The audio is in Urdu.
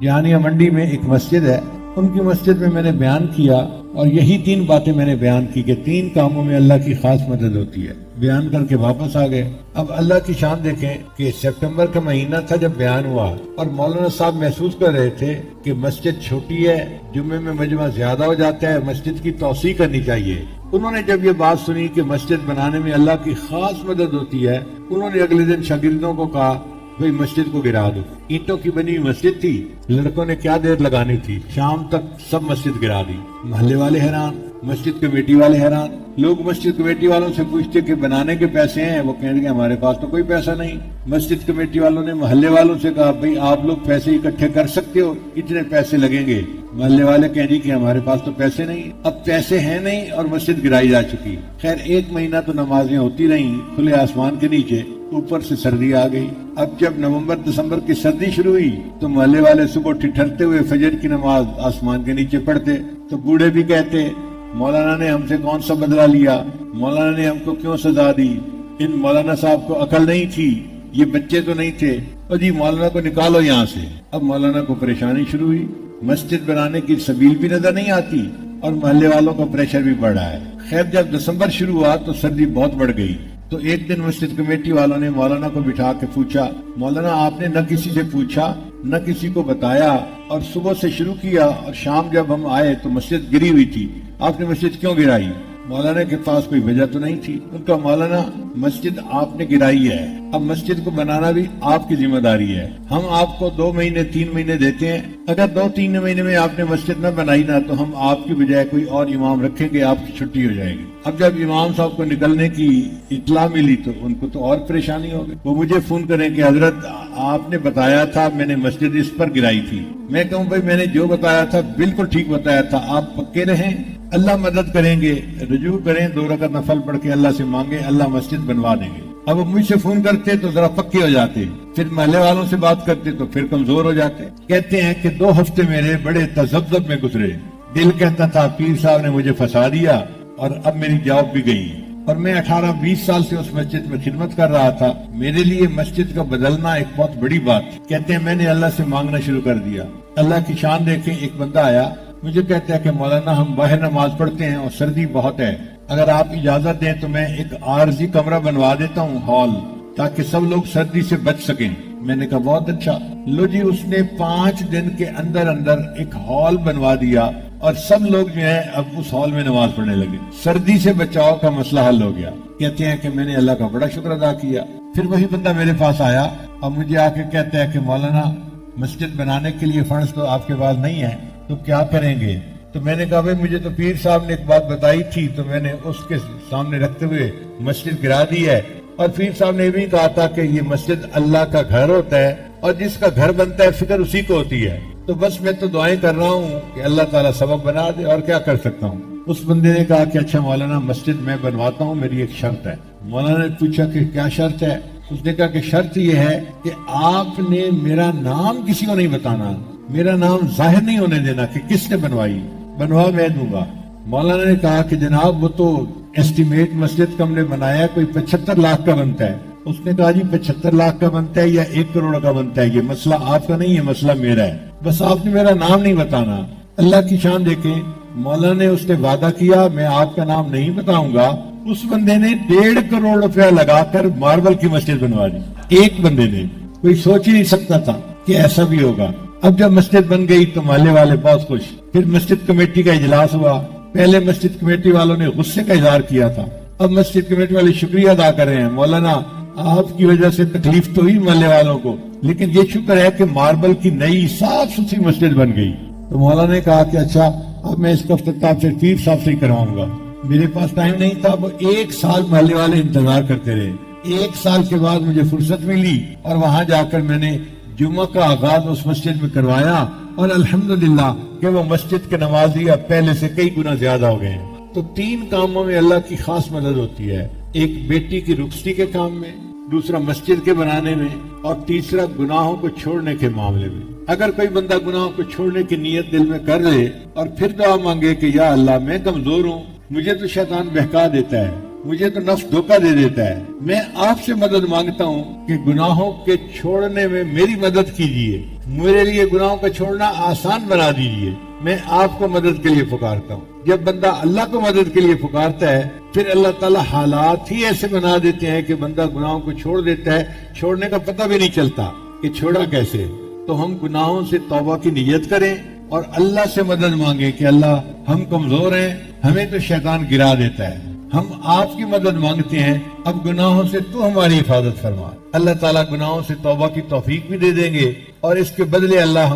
جہانیہ منڈی میں ایک مسجد ہے، ان کی مسجد میں نے بیان کیا اور یہی 3 باتیں میں نے بیان کی کہ 3 کاموں میں اللہ کی خاص مدد ہوتی ہے۔ بیان کر کے واپس آ گئے۔ اب اللہ کی شان دیکھیں کہ سپٹمبر کا مہینہ تھا جب بیان ہوا، اور مولانا صاحب محسوس کر رہے تھے کہ مسجد چھوٹی ہے، جمعے میں مجمع زیادہ ہو جاتا ہے، مسجد کی توسیع کرنی چاہیے۔ انہوں نے جب یہ بات سنی کہ مسجد بنانے میں اللہ کی خاص مدد ہوتی ہے، انہوں نے اگلے دن شاگردوں کو کہا بھئی مسجد کو گرا دو۔ اینٹوں کی بنی ہوئی مسجد تھی، لڑکوں نے کیا دیر لگانی تھی، شام تک سب مسجد گرا دی۔ محلے والے حیران، مسجد کمیٹی والے حیران۔ لوگ مسجد کمیٹی والوں سے پوچھتے کہ بنانے کے پیسے ہیں، وہ کہیں گے ہمارے پاس تو کوئی پیسہ نہیں۔ مسجد کمیٹی والوں نے محلے والوں سے کہا بھئی آپ لوگ پیسے اکٹھے کر سکتے ہو، اتنے پیسے لگیں گے۔ محلے والے کہیں کہ ہمارے پاس تو پیسے نہیں۔ اب پیسے ہیں نہیں اور مسجد گرائی جا چکی۔ خیر 1 مہینہ تو نمازیں ہوتی رہیں کھلے آسمان کے نیچے، اوپر سے سردی آ گئی۔ اب جب نومبر دسمبر کی سردی شروع ہوئی تو محلے والے صبح ٹھٹھرتے ہوئے فجر کی نماز آسمان کے نیچے پڑھتے، تو بوڑھے بھی کہتے مولانا نے ہم سے کون سا بدلہ لیا، مولانا نے ہم کو کیوں سزا دی، ان مولانا صاحب کو عقل نہیں تھی، یہ بچے تو نہیں تھے، اور جی مولانا کو نکالو یہاں سے۔ اب مولانا کو پریشانی شروع ہوئی، مسجد بنانے کی سبیل بھی نظر نہیں آتی اور محلے والوں کا پریشر بھی بڑھ رہا ہے۔ خیر جب دسمبر شروع ہوا تو سردی بہت بڑھ گئی، تو ایک دن مسجد کمیٹی والوں نے مولانا کو بٹھا کے پوچھا مولانا آپ نے نہ کسی سے پوچھا نہ کسی کو بتایا، اور صبح سے شروع کیا اور شام جب ہم آئے تو مسجد گری ہوئی تھی، آپ نے مسجد کیوں گرائی؟ مولانا کے پاس کوئی وجہ تو نہیں تھی۔ ان کا مولانا مسجد آپ نے گرائی ہے، اب مسجد کو بنانا بھی آپ کی ذمہ داری ہے، ہم آپ کو 2 مہینے 3 مہینے دیتے ہیں، اگر 2-3 مہینے میں آپ نے مسجد نہ بنائی نا تو ہم آپ کی بجائے کوئی اور امام رکھیں گے، آپ کی چھٹی ہو جائے گی۔ اب جب امام صاحب کو نکلنے کی اطلاع ملی تو ان کو تو اور پریشانی ہو گئی، وہ مجھے فون کریں کہ حضرت آپ نے بتایا تھا میں نے مسجد اس پر گرائی تھی۔ میں کہوں بھائی میں نے جو بتایا تھا بالکل ٹھیک بتایا تھا، آپ پکے رہیں، اللہ مدد کریں گے، رجوع کریں، 2 رکعت نفل پڑھ کے اللہ سے مانگیں، اللہ مسجد بنوا دیں گے۔ اب وہ مجھ سے فون کرتے تو ذرا پکے ہو جاتے، پھر محلے والوں سے بات کرتے تو پھر کمزور ہو جاتے۔ کہتے ہیں کہ 2 ہفتے میرے بڑے تذبذب میں گزرے، دل کہتا تھا پیر صاحب نے مجھے پھنسا دیا اور اب میری جاب بھی گئی، اور میں 18-20 سال سے اس مسجد میں خدمت کر رہا تھا، میرے لیے مسجد کا بدلنا ایک بہت بڑی بات۔ کہتے ہیں میں نے اللہ سے مانگنا شروع کر دیا۔ اللہ کی شان دیکھیں، ایک بندہ آیا مجھے کہتا ہے کہ مولانا ہم باہر نماز پڑھتے ہیں اور سردی بہت ہے، اگر آپ اجازت دیں تو میں ایک عارضی کمرہ بنوا دیتا ہوں ہال، تاکہ سب لوگ سردی سے بچ سکیں۔ میں نے کہا بہت اچھا۔ لو جی اس نے 5 دن کے اندر ایک ہال بنوا دیا اور سب لوگ جو ہیں اب اس ہال میں نماز پڑھنے لگے، سردی سے بچاؤ کا مسئلہ حل ہو گیا۔ کہتے ہیں کہ میں نے اللہ کا بڑا شکر ادا کیا۔ پھر وہی بندہ میرے پاس آیا اور مجھے آ کے کہتا ہے کہ مولانا مسجد بنانے کے لیے فنڈز تو آپ کے پاس نہیں ہے، تو کیا کریں گے؟ تو میں نے کہا بھائی مجھے تو پیر صاحب نے ایک بات بتائی تھی تو میں نے اس کے سامنے رکھتے ہوئے مسجد گرا دی ہے، اور پیر صاحب نے بھی کہا تھا کہ یہ مسجد اللہ کا گھر ہوتا ہے اور جس کا گھر بنتا ہے فکر اسی کو ہوتی ہے، تو بس میں تو دعائیں کر رہا ہوں کہ اللہ تعالیٰ سبب بنا دے، اور کیا کر سکتا ہوں۔ اس بندے نے کہا کہ اچھا مولانا مسجد میں بنواتا ہوں، میری ایک شرط ہے۔ مولانا نے پوچھا کہ کیا شرط ہے؟ اس نے کہا کہ شرط یہ ہے کہ آپ نے میرا نام کسی کو نہیں بتانا، میرا نام ظاہر نہیں ہونے دینا کہ کس نے بنوائی، بنوا میں دوں گا۔ مولانا نے کہا کہ جناب وہ تو ایسٹیمیٹ مسجد کا ہم نے بنایا کوئی 75 لاکھ کا بنتا ہے۔ اس نے کہا جی 75 لاکھ کا بنتا ہے یا 1 کروڑ کا بنتا ہے، یہ مسئلہ آپ کا نہیں ہے، مسئلہ میرا ہے، بس آپ نے میرا نام نہیں بتانا۔ اللہ کی شان دیکھیں، مولانا نے اس نے وعدہ کیا میں آپ کا نام نہیں بتاؤں گا، اس بندے نے 1.5 کروڑ روپیہ لگا کر ماربل کی مسجد بنوا دی، ایک بندے نے۔ کوئی سوچ ہی نہیں سکتا تھا کہ ایسا بھی ہوگا۔ اب جب مسجد بن گئی تو محلے والے بہت خوش۔ پھر مسجد کمیٹی کا اجلاس ہوا، پہلے مسجد کمیٹی والوں نے غصے کا اظہار کیا تھا، اب مسجد کمیٹی والے شکریہ ادا کر رہے ہیں، مولانا آپ کی وجہ سے تکلیف تو ہوئی محلے والوں کو، لیکن یہ شکر ہے کہ ماربل کی نئی صاف ستھری مسجد بن گئی۔ تو مولانا نے کہا کہ اچھا اب میں اس کا افتتاح پھر پیر صاحب سے ہی کرواؤں گا۔ میرے پاس ٹائم نہیں تھا، وہ 1 سال محلے والے انتظار کرتے رہے۔ 1 سال کے بعد مجھے فرصت ملی اور وہاں جا کر میں نے جمعہ کا آغاز اس مسجد میں کروایا، اور الحمدللہ کہ وہ مسجد کے نمازی اب پہلے سے کئی گنا زیادہ ہو گئے ہیں۔ تو 3 کاموں میں اللہ کی خاص مدد ہوتی ہے، ایک بیٹی کی رخصتی کے کام میں، دوسرا مسجد کے بنانے میں، اور تیسرا گناہوں کو چھوڑنے کے معاملے میں۔ اگر کوئی بندہ گناہوں کو چھوڑنے کی نیت دل میں کر لے اور پھر دعا مانگے کہ یا اللہ میں کمزور ہوں، مجھے تو شیطان بہکا دیتا ہے، مجھے تو نفس دھوکہ دے دیتا ہے. میں آپ سے مدد مانگتا ہوں کہ گناہوں کے چھوڑنے میں میری مدد کیجیے, میرے لیے گناہوں کا چھوڑنا آسان بنا دیجیے. میں آپ کو مدد کے لیے پکارتا ہوں. جب بندہ اللہ کو مدد کے لیے پکارتا ہے پھر اللہ تعالیٰ حالات ہی ایسے بنا دیتے ہیں کہ بندہ گناہوں کو چھوڑ دیتا ہے. چھوڑنے کا پتہ بھی نہیں چلتا کہ چھوڑا کیسے. تو ہم گناہوں سے توبہ کی نیت کریں اور اللہ سے مدد مانگیں کہ اللہ ہم کمزور ہیں, ہمیں تو شیطان گرا دیتا ہے, ہم آپ کی مدد مانگتے ہیں, اب گناہوں سے تو ہماری حفاظت فرما. اللہ تعالیٰ گناہوں سے توبہ کی توفیق بھی دے دیں گے اور اس کے بدلے اللہ